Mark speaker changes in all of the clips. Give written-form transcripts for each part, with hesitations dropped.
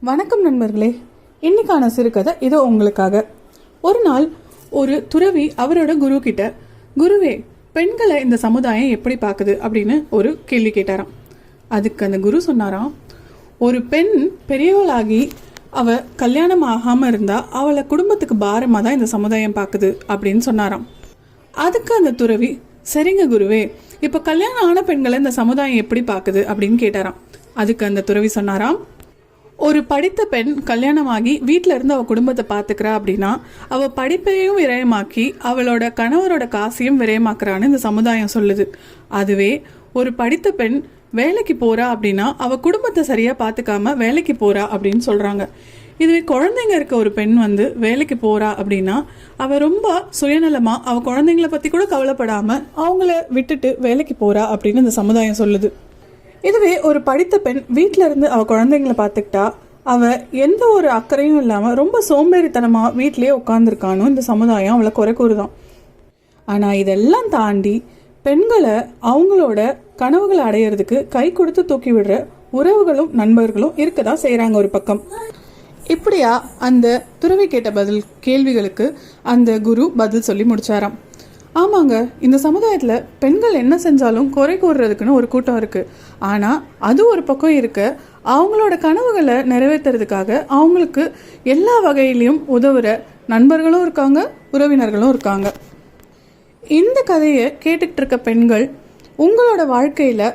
Speaker 1: வணக்கம் நண்பர்களே, இன்னைக்கான சிறுகதை இதோ உங்களுக்காக. ஒரு நாள் ஒரு துறவி அவரோட குரு கிட்ட, குருவே, பெண்களை இந்த சமுதாயம் எப்படி பார்க்குது அப்படின்னு ஒரு கேள்வி கேட்டாராம். அதுக்கு அந்த குரு சொன்னாராம், ஒரு பெண் பெரியவளாகி அவ கல்யாணம் ஆகாம இருந்தா அவளை குடும்பத்துக்கு பாரமா தான் இந்த சமுதாயம் பார்க்குது அப்படின்னு சொன்னாராம். அதுக்கு அந்த துறவி, சரிங்க குருவே, இப்ப கல்யாணம் ஆன பெண்களை இந்த சமுதாயம் எப்படி பார்க்குது அப்படின்னு கேட்டாராம். அதுக்கு அந்த துறவி சொன்னாராம், ஒரு படித்த பெண் கல்யாணமாகி வீட்டில இருந்து அவள் குடும்பத்தை பார்த்துக்கிறா அப்படின்னா அவள் படிப்பையும் விரயமாக்கி அவளோட கணவரோட காசையும் விரயமாக்குறான்னு இந்த சமுதாயம் சொல்லுது. அதுவே ஒரு படித்த பெண் வேலைக்கு போறா அப்படின்னா அவள் குடும்பத்தை சரியா பார்த்துக்காம வேலைக்கு போறா அப்படின்னு சொல்றாங்க. இதுவே குழந்தைங்க இருக்க ஒரு பெண் வேலைக்கு போறா அப்படின்னா அவள் ரொம்ப சுயநலமா அவள் குழந்தைங்கள பத்தி கூட கவலைப்படாம அவங்கள விட்டுட்டு வேலைக்கு போறா அப்படின்னு இந்த சமுதாயம் சொல்லுது. இதுவே ஒரு படித்த பெண் வீட்டில இருந்து அவ குழந்தைங்களை பார்த்துக்கிட்டா அவ எந்த ஒரு அக்கறையும் இல்லாம ரொம்ப சோம்பேறித்தனமா வீட்லயே உட்காந்துருக்கானோ இந்த சமுதாயம் அவளை குறை கூறுதான். ஆனா இதெல்லாம் தாண்டி பெண்களை அவங்களோட கனவுகளை அடையிறதுக்கு கை கொடுத்து தூக்கி விடுற உறவுகளும் நண்பர்களும் இருக்கதான் செய்யறாங்க ஒரு பக்கம். இப்படியா அந்த துறவி கேட்ட கேள்விகளுக்கு அந்த குரு பதில் சொல்லி முடிச்சாராம். ஆமாங்க, இந்த சமுதாயத்தில் பெண்கள் என்ன செஞ்சாலும் குறை கூறுறதுக்குன்னு ஒரு கூட்டம் இருக்குது. ஆனால் அது ஒரு பக்கம் இருக்க, அவங்களோட கனவுகளை நிறைவேற்றுறதுக்காக அவங்களுக்கு எல்லா வகையிலையும் உதவுற நண்பர்களும் இருக்காங்க, உறவினர்களும் இருக்காங்க. இந்த கதையை கேட்டுக்கிட்டு இருக்க பெண்கள், உங்களோட வாழ்க்கையில்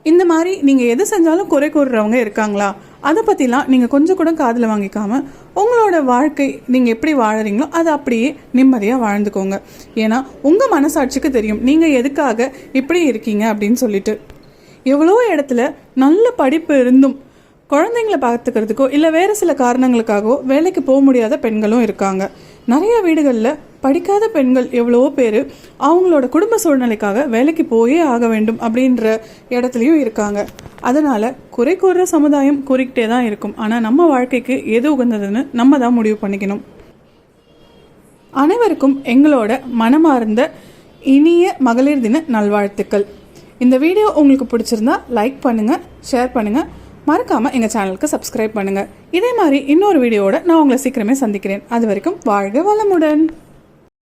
Speaker 1: இந்த மாதிரி நீங்கள் எது செஞ்சாலும் குறை கூறுறவங்க இருக்காங்களா? அதை பற்றிலாம் நீங்கள் கொஞ்சம் கூட காதில் வாங்கிக்காமல் உங்களோட வாழ்க்கை நீங்கள் எப்படி வாழறீங்களோ அதை அப்படியே நிம்மதியாக வாழ்ந்துக்கோங்க. ஏன்னா உங்கள் மனசாட்சிக்கு தெரியும் நீங்கள் எதுக்காக இப்படி இருக்கீங்க அப்படின்னு சொல்லிட்டு. எவ்வளோ இடத்துல நல்ல படிப்பு இருந்தும் குழந்தைங்களை பார்த்துக்கிறதுக்கோ இல்லை வேறு சில காரணங்களுக்காகவோ வேலைக்கு போக முடியாத பெண்களும் இருக்காங்க. நிறைய வீடுகளில் படிக்காத பெண்கள் எவ்வளவோ பேர் அவங்களோட குடும்ப சூழ்நிலைக்காக வேலைக்கு போயே ஆக வேண்டும் அப்படின்ற இடத்துலையும் இருக்காங்க. அதனால் குறை கூறுற சமுதாயம் கூறிக்கிட்டே தான் இருக்கும். ஆனால் நம்ம வாழ்க்கைக்கு எது உகந்ததுன்னு நம்ம தான் முடிவு பண்ணிக்கணும். அனைவருக்கும் எங்களோட மனமார்ந்த இனிய மகளிர் தின நல்வாழ்த்துக்கள். இந்த வீடியோ உங்களுக்கு பிடிச்சிருந்தா லைக் பண்ணுங்கள், ஷேர் பண்ணுங்கள், மறக்காமல் எங்கள் சேனலுக்கு சப்ஸ்கிரைப் பண்ணுங்கள். இதே மாதிரி இன்னொரு வீடியோவோட நான் உங்களை சீக்கிரமே சந்திக்கிறேன். அது வரைக்கும் வாழ்க வளமுடன்.